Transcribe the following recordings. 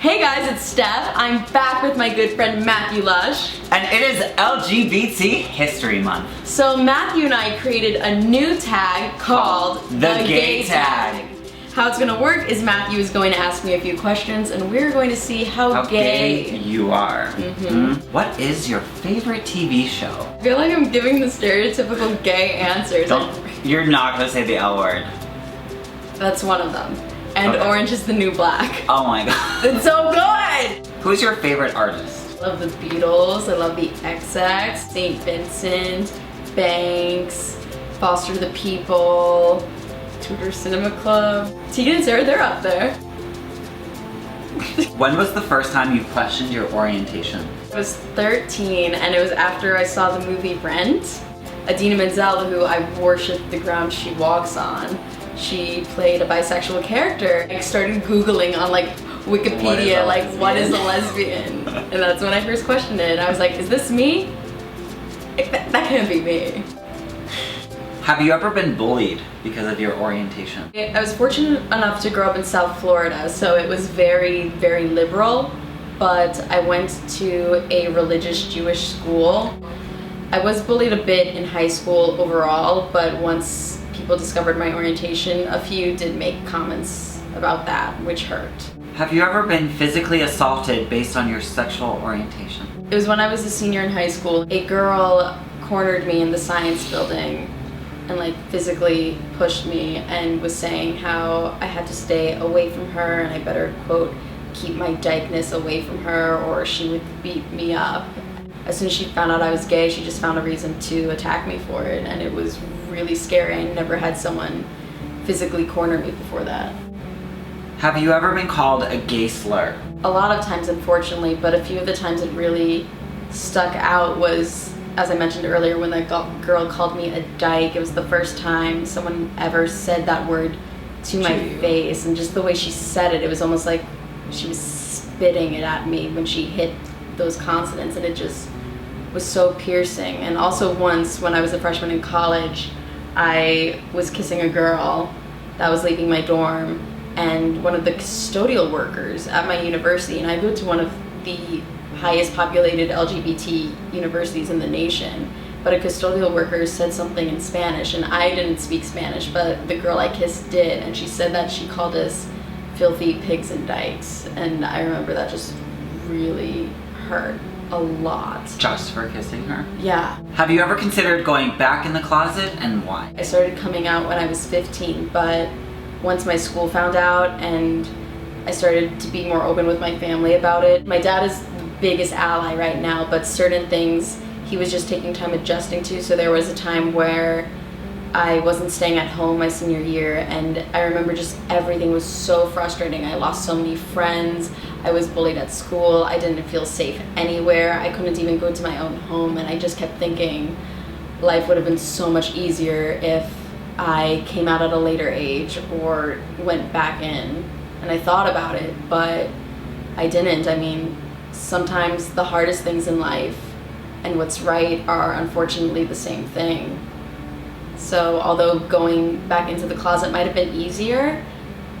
Hey guys, it's Steph. I'm back with my good friend Matthew Lush. And it is LGBT History Month. So Matthew and I created a new tag called The Gay Tag. How it's gonna work is Matthew is going to ask me a few questions and we're going to see how gay you are. Mm-hmm. What is your favorite TV show? I feel like I'm giving the stereotypical gay answers. You're not gonna say the L word. That's one of them. And Okay. Orange is the New Black. Oh my god. It's so good! Who's your favorite artist? I love the Beatles, I love the XX, St. Vincent, Banks, Foster the People, Tudor Cinema Club. Tegan and Sarah, they're up there. When was the first time you questioned your orientation? I was 13 and it was after I saw the movie Rent. Idina Menzel, who I worship the ground she walks on, she played a bisexual character. I started Googling on like Wikipedia, what is a lesbian? And that's when I first questioned it. I was like, is this me? That can't be me. Have you ever been bullied because of your orientation? I was fortunate enough to grow up in South Florida, so it was very, very liberal, but I went to a religious Jewish school. I was bullied a bit in high school overall, but once people discovered my orientation, a few did make comments about that, which hurt. Have you ever been physically assaulted based on your sexual orientation? It was when I was a senior in high school. A girl cornered me in the science building and like physically pushed me and was saying how I had to stay away from her and I better, quote, keep my dykeness away from her or she would beat me up. As soon as she found out I was gay, she just found a reason to attack me for it, and it was really scary. I never had someone physically corner me before that. Have you ever been called a gay slur? A lot of times, unfortunately, but a few of the times it really stuck out was, as I mentioned earlier, when that girl called me a dyke. It was the first time someone ever said that word to my face, and just the way she said it, it was almost like she was spitting it at me when she hit those consonants, and it just was so piercing. And also once when I was a freshman in college, I was kissing a girl that was leaving my dorm, and one of the custodial workers at my university, and I go to one of the highest populated LGBT universities in the nation, but a custodial worker said something in Spanish, and I didn't speak Spanish, but the girl I kissed did, and she said that she called us filthy pigs and dykes, and I remember that just really hurt a lot. Just for kissing her? Yeah. Have you ever considered going back in the closet, and why? I started coming out when I was 15, but once my school found out and I started to be more open with my family about it. My dad is the biggest ally right now, but certain things he was just taking time adjusting to. So there was a time where I wasn't staying at home my senior year, and I remember just everything was so frustrating. I lost so many friends. I was bullied at school. I didn't feel safe anywhere. I couldn't even go to my own home, and I just kept thinking life would have been so much easier if I came out at a later age or went back in. And I thought about it, but I didn't. I mean, sometimes the hardest things in life and what's right are unfortunately the same thing. So although going back into the closet might have been easier,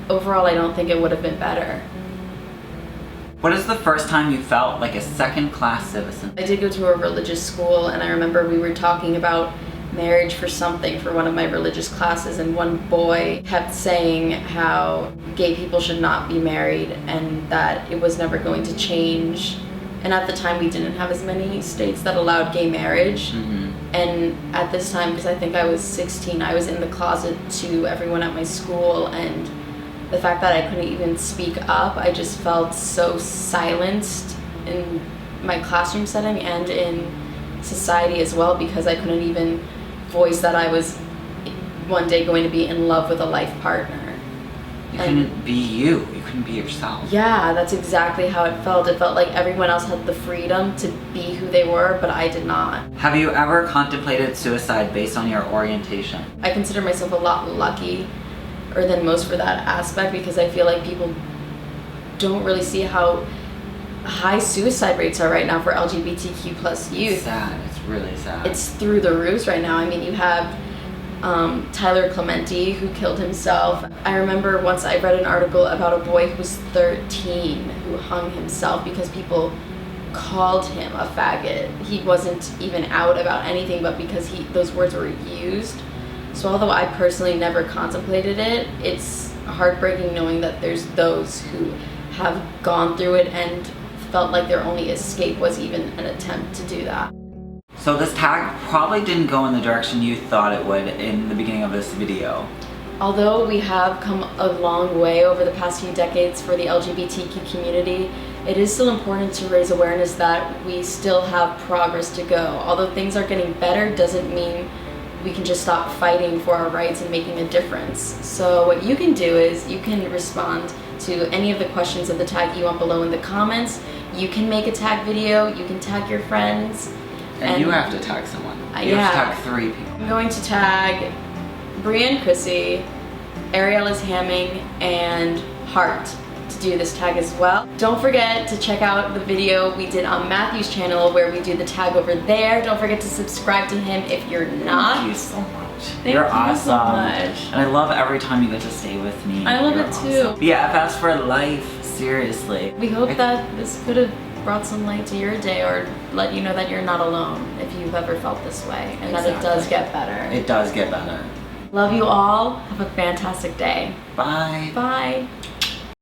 overall I don't think it would have been better. What is the first time you felt like a second-class citizen? I did go to a religious school, and I remember we were talking about marriage for something for one of my religious classes, and one boy kept saying how gay people should not be married and that it was never going to change. And at the time we didn't have as many states that allowed gay marriage. And at this time, because I think I was 16, I was in the closet to everyone at my school, and the fact that I couldn't even speak up, I just felt so silenced in my classroom setting and in society as well, because I couldn't even voice that I was one day going to be in love with a life partner. You couldn't be you. You couldn't be yourself. Yeah, that's exactly how it felt. It felt like everyone else had the freedom to be who they were, but I did not. Have you ever contemplated suicide based on your orientation? I consider myself a lot luckier than most for that aspect, because I feel like people don't really see how high suicide rates are right now for LGBTQ plus youth. It's sad. It's really sad. It's through the roofs right now. I mean, you have Tyler Clementi, who killed himself. I remember once I read an article about a boy who was 13 who hung himself because people called him a faggot. He wasn't even out about anything, but because those words were used. So although I personally never contemplated it, it's heartbreaking knowing that there's those who have gone through it and felt like their only escape was even an attempt to do that. So this tag probably didn't go in the direction you thought it would in the beginning of this video. Although we have come a long way over the past few decades for the LGBTQ community, it is still important to raise awareness that we still have progress to go. Although things are getting better doesn't mean we can just stop fighting for our rights and making a difference. So what you can do is you can respond to any of the questions of the tag you want below in the comments. You can make a tag video, you can tag your friends. And you have to tag someone. You have to tag 3 people. I'm going to tag Brienne Chrissy, Ariellis Hamming, and Hart to do this tag as well. Don't forget to check out the video we did on Matthew's channel where we do the tag over there. Don't forget to subscribe to him if you're not. Thank you so much. Thank You're you awesome. so much. And I love every time you get to stay with me. I love You're it too. Awesome. BFFs for life, seriously. We hope that this could have brought some light to your day or let you know that you're not alone if you've ever felt this way and that it does get better. It does get better. Love you all. Have a fantastic day. Bye. Bye.